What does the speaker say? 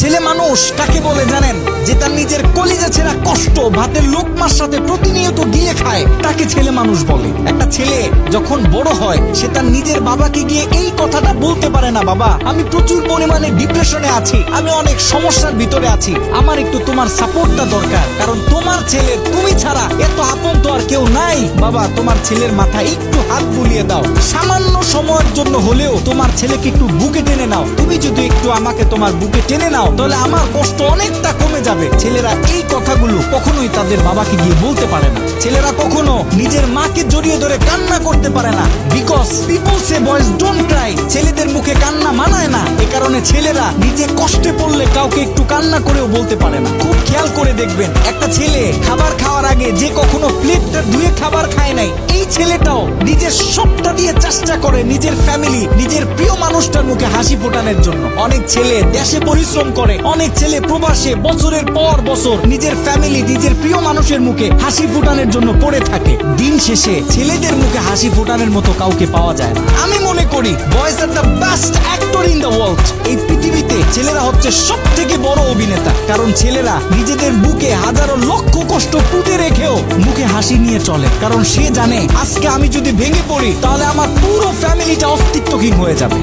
ছেলে মানুষ কাকে বলে জানেন? যে তার নিজের কলিজা ছেঁড়া কষ্ট ভাতের লোকমার সাথে প্রতিনিয়ত গিলে খায়, তাকে ছেলে মানুষ বলে। একটা ছেলে যখন বড় হয় সে তার নিজের বাবাকে গিয়ে এই কথাটা বলতে পারে না, বাবা আমি প্রচুর পরিমাণে ডিপ্রেশনে আছি, আমি অনেক সমস্যার ভিতরে আছি, আমার একটু তোমার সাপোর্টটা দরকার, কারণ তোমার ছেলের তুমি ছাড়া এত আপন তো আর কেউ নাই। বাবা তোমার ছেলের মাথায় একটু হাত বুলিয়ে দাও, সামান্য সময়ের জন্য হলেও তোমার ছেলেকে একটু বুকে টেনে নাও। তুমি যদি একটু আমাকে তোমার বুকে টেনে নাও তাহলে আমার কষ্ট অনেকটা কমে যাবে। ছেলেরা এই কথাগুলো কখনোই তাদের বাবাকে গিয়ে বলতে পারে না। ছেলেরা কখনো নিজের মাকে জড়িয়ে ধরে কান্না করতে পারে না, because people say boys don't Cry. ছেলেদের মুখে কান্না মানায় না, এ কারণে ছেলেরা নিজে কষ্টে পড়লে কাউকে একটু কান্না করেও বলতে পারে না। খুব খেয়াল করে দেখবেন, একটা ছেলে খাবার খাওয়ার আগে যে কখনো প্লেটটা ধুয়ে খাবার খায় নাই, এই ছেলেটাও নিজের সবটা দিয়ে চেষ্টা করে নিজের ফ্যামিলি, নিজের প্রিয় মানুষটার মুখে হাসি ফোটানোর জন্য। অনেক ছেলে দেশে পরিশ্রম করে, অনেক ছেলে প্রবাসে বছরের পর বছর নিজের ফ্যামিলি, নিজের প্রিয় মানুষের মুখে হাসি ফোটানোর জন্য পড়ে থাকে। দিন শেষে ছেলেদের মুখে হাসি ফোটানোর মতো কাউকে পাওয়া যায় না। আমি মনে করি boys are the best actor in the world. এই পৃথিবীতে ছেলেরা হচ্ছে সব থেকে বড় অভিনেতা, কারণ ছেলেরা নিজেদের বুকে হাজারো লক্ষ কষ্ট পুঁতে রেখেও মুখে হাসি নিয়ে চলে, কারণ সে জানে আজকে আমি যদি ভেঙে পড়ি তাহলে আমার পুরো ফ্যামিলিটা অস্তিত্বহীন হয়ে যাবে।